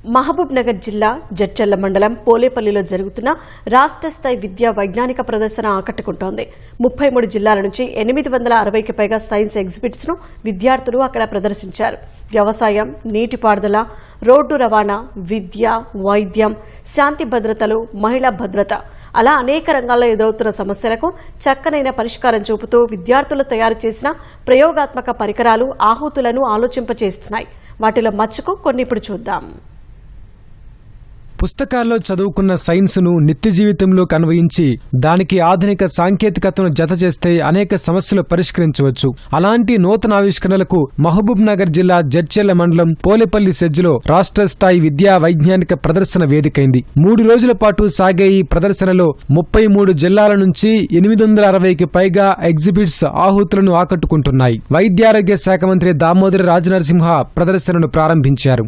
మహబూబ్ నగర్ జిల్లా జడ్చర్ల మండలం పోలేపల్లిలో జరుగుతున్న రాష్ట్ర స్థాయి విద్యా వైజ్ఞానిక ప్రదర్శన ఆకట్టుకుంటోంది. 33 జిల్లాల నుంచి 860కి పైగా సైన్స్ ఎగ్జిబిట్స్ ను విద్యార్థులు అక్కడ ప్రదర్శించారు. వ్యవసాయం, నీటిపారుదల, రోడ్డు రవాణా, విద్య, వైద్యం, శాంతి భద్రతలు, మహిళా భద్రత అలా అనేక రంగాల్లో ఎదురవుతున్న సమస్యలకు చక్కనైన పరిష్కారం చూపుతూ విద్యార్థులు తయారు చేసిన ప్రయోగాత్మక పరికరాలు ఆహుతులను ఆలోచింపచేస్తున్నాయి. వాటిలో మచ్చుకు కొన్ని ఇప్పుడు చూద్దాం. పుస్తకాల్లో చదువుకున్న సైన్స్ను నిత్య జీవితంలోకి అన్వయించి దానికి ఆధునిక సాంకేతికతను జత చేస్తే అనేక సమస్యలు పరిష్కరించవచ్చు. అలాంటి నూతన ఆవిష్కరణలకు మహబూబ్ నగర్ జిల్లా జడ్చర్ల మండలం పోలేపల్లి సెజ్లో రాష్ట్ర స్థాయి విద్యా వైజ్ఞానిక ప్రదర్శన వేదికైంది. 3 రోజుల పాటు సాగే ఈ ప్రదర్శనలో 33 జిల్లాల నుంచి 860కి పైగా ఎగ్జిబిట్స్ ఆహుతులను ఆకట్టుకుంటున్నాయి. వైద్యారోగ్య శాఖ మంత్రి దామోదర రాజనరసింహ ప్రదర్శనను ప్రారంభించారు.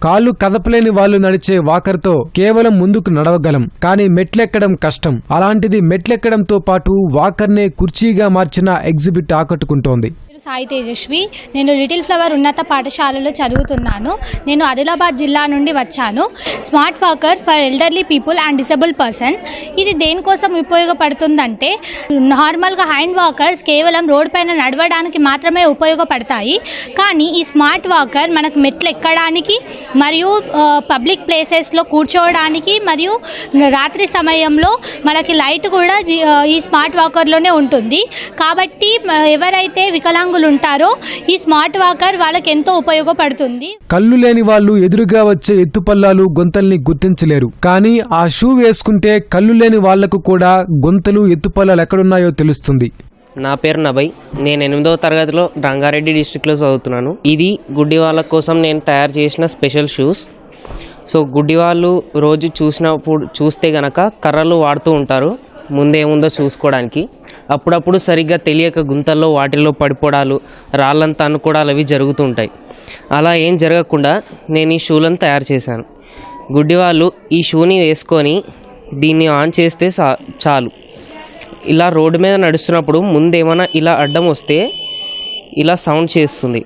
కాళ్ళు కదపలేని వాళ్లు నడిచే వాకర్తో కేవలం ముందుకు నడవగలం, కానీ మెట్లెక్కడం కష్టం. అలాంటిది మెట్లెక్కడంతో పాటు వాకర్నే కుర్చీగా మార్చిన ఎగ్జిబిట్ ఆకట్టుకుంటోంది. సాయి తేజస్వి, నేను లిటిల్ ఫ్లవర్ ఉన్నత పాఠశాలలో చదువుతున్నాను. నేను ఆదిలాబాద్ జిల్లా నుండి వచ్చాను. Smart walker for elderly people and disable person. ఇది దేనికోసం ఉపయోగపడుతుందంటే, నార్మల్గా హ్యాండ్ వాకర్స్ కేవలం రోడ్ పైన నడవడానికి మాత్రమే ఉపయోగపడతాయి. కానీ ఈ స్మార్ట్ వాకర్ మనకు మెట్లు ఎక్కడానికి మరియు పబ్లిక్ ప్లేసెస్లో కూర్చోవడానికి మరియు రాత్రి సమయంలో మనకి లైట్ కూడా ఈ స్మార్ట్ వాకర్లోనే ఉంటుంది. కాబట్టి ఎవరైతే వికలాంగులు ఉంటారో ఈ స్మార్ట్ వాకర్ వాళ్ళకి ఎంతో ఉపయోగపడుతుంది. కళ్ళు లేని వాళ్ళు ఎదురుగా వచ్చే ఎత్తుపల్లాలు, గొంతల్ని గుర్తించలేరు. కానీ ఆ షూ వేసుకుంటే కళ్ళు లేని వాళ్లకు కూడా గొంతలు, ఎత్తుపల్లాలు ఎక్కడున్నాయో తెలుస్తుంది. నా పేరు నభయ్. నేను 8వ తరగతిలో రంగారెడ్డి డిస్ట్రిక్ట్లో చదువుతున్నాను. ఇది గుడ్డి వాళ్ళ కోసం నేను తయారు చేసిన స్పెషల్ షూస్. సో గుడ్డి వాళ్ళు రోజు చూస్తే గనక కర్రలు వాడుతూ ఉంటారు ముందేముందో చూసుకోవడానికి. అప్పుడప్పుడు సరిగ్గా తెలియక గుంతల్లో వాటిల్లో పడిపోవడాలు, రాళ్ళంతా అనుకోవడాలు అవి జరుగుతూ ఉంటాయి. అలా ఏం జరగకుండా నేను ఈ షూలను తయారు చేశాను. గుడ్డి వాళ్ళు ఈ షూని వేసుకొని దీన్ని ఆన్ చేస్తే చాలు. ఇలా రోడ్డు మీద నడుస్తున్నప్పుడు ముందేమైనా ఇలా అడ్డం వస్తే ఇలా సౌండ్ చేస్తుంది.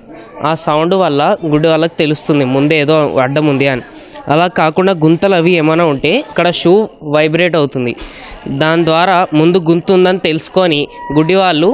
ఆ సౌండ్ వల్ల గుడ్డి వాళ్ళకి తెలుస్తుంది ముందే ఏదో అడ్డం ఉంది అని. అలా కాకుండా గుంతలు అవి ఏమైనా ఉంటే ఇక్కడ షూ వైబ్రేట్ అవుతుంది. దాని ద్వారా ముందు గుంత ఉందని తెలుసుకొని గుడ్డి వాళ్ళు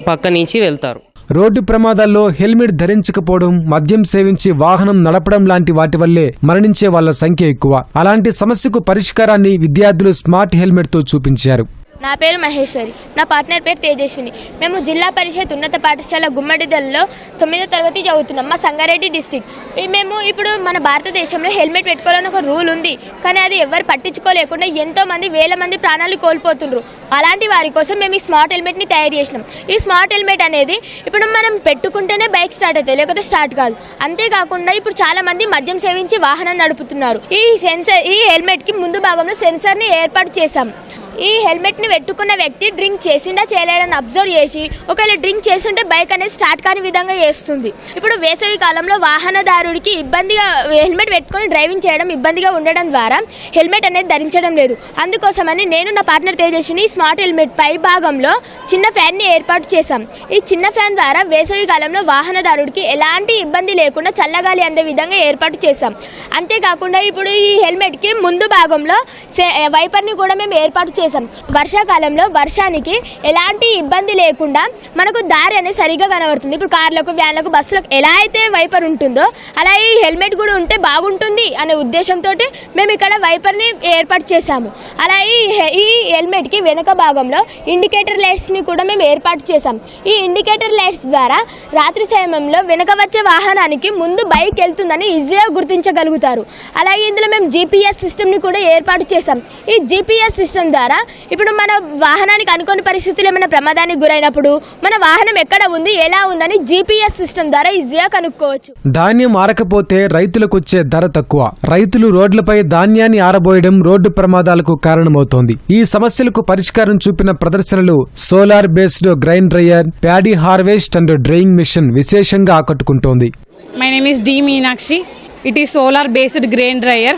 పక్క నుంచి వెళ్తారు. రోడ్డు ప్రమాదాల్లో హెల్మెట్ ధరించకపోవడం, మద్యం సేవించి వాహనం నడపడం లాంటి వాటి వల్లే మరణించే వాళ్ల సంఖ్య ఎక్కువ. అలాంటి సమస్యకు పరిష్కారాన్ని విద్యార్థులు స్మార్ట్ హెల్మెట్తో చూపించారు. నా పేరు మహేశ్వరి, నా పార్ట్నర్ పేరు తేజస్విని. మేము జిల్లా పరిషత్ ఉన్నత పాఠశాల గుమ్మడిదల్లో 9వ తరగతి చదువుతున్నాం. మా సంగారెడ్డి డిస్ట్రిక్ట్. మేము ఇప్పుడు మన భారతదేశంలో హెల్మెట్ పెట్టుకోవాలని ఒక రూల్ ఉంది, కానీ అది ఎవరు పట్టించుకోలేకుండా ఎంతోమంది వేల మంది ప్రాణాలు కోల్పోతుండ్రు. అలాంటి వారి కోసం మేము ఈ స్మార్ట్ హెల్మెట్ని తయారు చేసినాం. ఈ స్మార్ట్ హెల్మెట్ అనేది ఇప్పుడు మనం పెట్టుకుంటేనే బైక్ స్టార్ట్ అవుతుంది, లేకపోతే స్టార్ట్ కాదు. అంతేకాకుండా ఇప్పుడు చాలా మంది మద్యం సేవించి వాహనం నడుపుతున్నారు. ఈ హెల్మెట్కి ముందు భాగంలో సెన్సర్ని ఏర్పాటు చేశాం. ఈ హెల్మెట్ని పెట్టుకున్న వ్యక్తి డ్రింక్ చేసిండా చేయలేడని అబ్జర్వ్ చేసి, ఒకవేళ డ్రింక్ చేస్తుంటే బైక్ అనేది స్టార్ట్ కాని విధంగా చేస్తుంది. ఇప్పుడు వేసవి కాలంలో వాహనదారుడికి ఇబ్బందిగా హెల్మెట్ పెట్టుకొని డ్రైవింగ్ చేయడం ఇబ్బందిగా ఉండడం ద్వారా హెల్మెట్ అనేది ధరించడం లేదు. అందుకోసమని నేను నా పార్ట్నర్ తేజస్విని స్మార్ట్ హెల్మెట్ పై భాగంలో చిన్న ఫ్యాన్ని ఏర్పాటు చేశాం. ఈ చిన్న ఫ్యాన్ ద్వారా వేసవి కాలంలో వాహనదారుడికి ఎలాంటి ఇబ్బంది లేకుండా చల్లగాలి అందే విధంగా ఏర్పాటు చేశాం. అంతేకాకుండా ఇప్పుడు ఈ హెల్మెట్కి ముందు భాగంలో వైపర్ని కూడా మేము ఏర్పాటు చేశాం. వర్షాకాలంలో వర్షానికి ఎలాంటి ఇబ్బంది లేకుండా మనకు దారి అనేది సరిగ్గా కనబడుతుంది. ఇప్పుడు కార్లకు, వ్యాన్లకు, బస్సులకు ఎలా అయితే వైపర్ ఉంటుందో అలా ఈ హెల్మెట్ కూడా ఉంటే బాగుంటుంది అనే ఉద్దేశంతో మేము ఇక్కడ వైపర్ని ఏర్పాటు చేశాము. అలా ఈ హెల్మెట్కి వెనుక భాగంలో ఇండికేటర్ లైట్స్ని కూడా మేము ఏర్పాటు చేశాం. ఈ ఇండికేటర్ లైట్స్ ద్వారా రాత్రి సమయంలో వెనుక వచ్చే వాహనానికి ముందు బైక్ వెళ్తుందని ఈజీగా గుర్తించగలుగుతారు. అలాగే ఇందులో మేము GPS సిస్టమ్ని కూడా ఏర్పాటు చేశాం. ఈ GPS సిస్టమ్ ద్వారా ఇప్పుడు మన వాహనానికి అనుకోని పరిస్థితులు ఏమైనా ప్రమాదానికి గురైనప్పుడు మన వాహనం ఎక్కడ ఉంది ఎలా ఉందని జీపీఎస్ సిస్టమ్ ద్వారా ఈజీగా కనుక్కోవచ్చు. ధాన్యం ఆరకపోతే రైతులకొచ్చే ధర తక్కువ. రైతులు రోడ్లపై ధాన్యాన్ని ఆరబోయడం రోడ్డు ప్రమాదాలకు కారణమవుతోంది. ఈ సమస్యలకు పరిష్కారం చూపిన ప్రదర్శనలు solar based grain dryer, paddy harvest and drying machine విశేషంగా ఆకట్టుకుంటోంది. My name is D. Meenakshi. It is solar based grain dryer.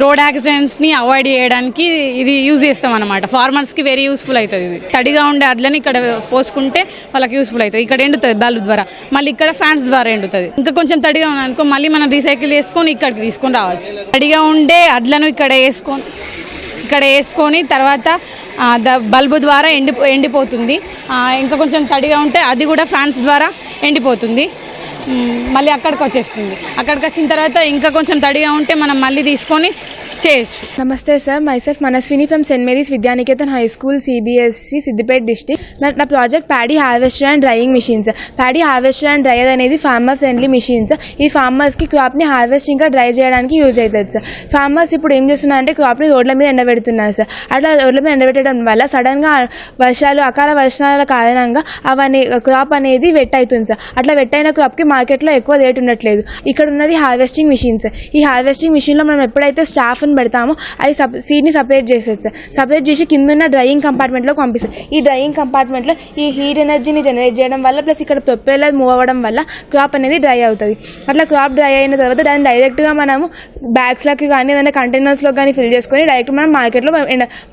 Road యాక్సిడెంట్స్ని అవాయిడ్ చేయడానికి ఇది యూజ్ చేస్తాం అనమాట. ఫార్మర్స్కి వెరీ యూస్ఫుల్ అవుతుంది. ఇది తడిగా ఉండే అడ్లని ఇక్కడ పోసుకుంటే వాళ్ళకి యూస్ఫుల్ అవుతుంది. ఇక్కడ ఎండుతుంది బల్బ్ ద్వారా, మళ్ళీ ఇక్కడ ఫ్యాన్స్ ద్వారా ఎండుతుంది. ఇంకా కొంచెం తడిగా ఉందనుకో మళ్ళీ మనం రీసైకిల్ చేసుకొని ఇక్కడికి తీసుకొని రావచ్చు. తడిగా ఉండే అడ్లను ఇక్కడ వేసుకొని తర్వాత బల్బు ద్వారా ఎండిపోతుంది. ఇంకా కొంచెం తడిగా ఉంటే అది కూడా ఫ్యాన్స్ ద్వారా ఎండిపోతుంది. మళ్ళీ అక్కడికి వచ్చేస్తుంది. అక్కడికి వచ్చిన తర్వాత ఇంకా కొంచెం తడిగా ఉంటే మనం మళ్ళీ తీసుకొని చేయొచ్చు. నమస్తే sir, myself Manaswini from Saint Mary's Vidyaniketan high school CBSE Siddipet district. నా project paddy harvester and drying machines. Paddy harvester and dryer అనేది ఫార్మర్ ఫ్రెండ్లీ మిషన్స్. ఈ ఫార్మర్స్కి క్రాప్ని హార్వెస్ట్ ఇంకా డ్రై చేయడానికి యూజ్ అవుతుంది సార్. ఫార్మర్స్ ఇప్పుడు ఏం చేస్తున్నారంటే క్రాప్ని రోడ్ల మీద ఎండబెడుతున్నారు సార్. అట్లా రోడ్ల మీద ఎండబెట్టడం వల్ల సడన్గా అకాల వర్షాల కారణంగా క్రాప్ అనేది వెట్ అవుతుంది సార్. అట్లా వెట్ అయిన క్రాప్కి మార్కెట్లో ఎక్కువ రేట్ ఉండట్లేదు. ఇక్కడ ఉన్నది హార్వెస్టింగ్ మిషన్స్. ఈ హార్వెస్టింగ్ మిషన్లో మనం ఎప్పుడైతే స్టాఫ్ పెడతామో అది సీడ్ని సపరేట్ చేసేది సార్. సపరేట్ చేసి కింద డ్రైయింగ్ కంపార్ట్మెంట్లోకి పంపిస్తారు. ఈ డ్రైయింగ్ కంపార్ట్మెంట్లో ఈ హీట్ ఎనర్జీని జనరేట్ చేయడం వల్ల ప్లస్ ఇక్కడ ప్రొపెల్లర్ మూవ్ అవ్వడం వల్ల క్రాప్ అనేది డ్రై అవుతుంది. అట్లా క్రాప్ డ్రై అయిన తర్వాత దాన్ని డైరెక్ట్గా మనము బ్యాగ్స్లోకి కానీ ఏదైనా కంటైనర్స్లో కానీ ఫిల్ చేసుకొని డైరెక్ట్ మనం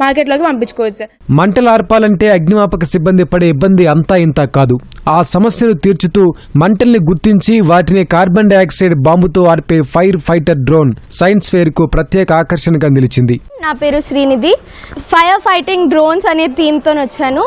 మార్కెట్లోకి పంపించుకోవచ్చు సార్. మంటలు ఆర్పాలంటే అగ్నిమాపక సిబ్బంది పడే ఇబ్బంది అంతా ఇంత కాదు. ఆ సమస్యను తీర్చుతూ మంటల్ని గుర్తించి వాటిని కార్బన్ డైఆక్సైడ్ బాంబుతో ఆర్పే fire fighter drone science fair కు ప్రత్యేక ఆకర్షణగా నిలిచింది. నా పేరు శ్రీనిధి. ఫైర్ ఫైటింగ్ డ్రోన్స్ అనే థీమ్తో వచ్చాను.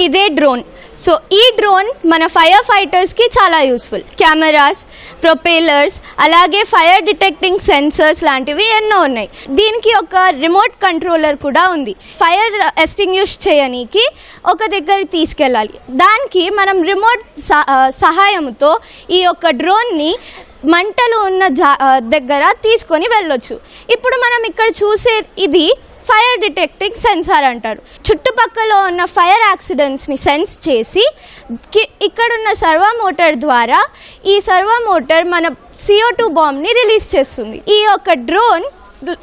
ఇదే డ్రోన్. సో ఈ డ్రోన్ మన ఫైర్ ఫైటర్స్కి చాలా యూస్ఫుల్. కెమెరాస్, ప్రొపెల్లర్స్, అలాగే ఫైర్ డిటెక్టింగ్ సెన్సర్స్ లాంటివి ఎన్నో ఉన్నాయి. దీనికి ఒక రిమోట్ కంట్రోలర్ కూడా ఉంది. ఫైర్ ఎస్టింగ్విష్ చేయడానికి ఒక దగ్గరికి తీసుకెళ్ళాలి. దానికి మనం రిమోట్ సహాయంతో ఈ యొక్క డ్రోన్ని మంటలు ఉన్న దగ్గర తీసుకొని వెళ్ళొచ్చు. ఇప్పుడు మనం ఇక్కడ చూసే ఇది ఫైర్ డిటెక్టింగ్ సెన్సార్ అంటారు. చుట్టుపక్కల ఉన్న ఫైర్ యాక్సిడెంట్స్ని సెన్స్ చేసి ఇక్కడున్న సర్వో మోటార్ ద్వారా ఈ సర్వో మోటార్ మన CO2 బాంబ్ని రిలీజ్ చేస్తుంది. ఈ యొక్క డ్రోన్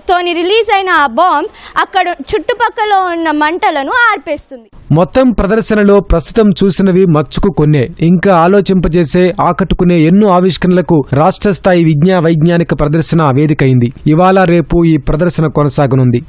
తోని రిలీజ్ అయిన ఆ బాంబ్ అక్కడ చుట్టుపక్కల ఉన్న మంటలను ఆర్పేస్తుంది. మొత్తం ప్రదర్శనలో ప్రస్తుతం చూసినవి మచ్చుకు కొన్నే. ఇంకా ఆలోచింపజేసే ఆకట్టుకునే ఎన్నో ఆవిష్కరణలకు రాష్ట్ర స్థాయి వైజ్ఞానిక ప్రదర్శన వేదికైంది. ఇవాళ రేపు ఈ ప్రదర్శన కొనసాగనుంది.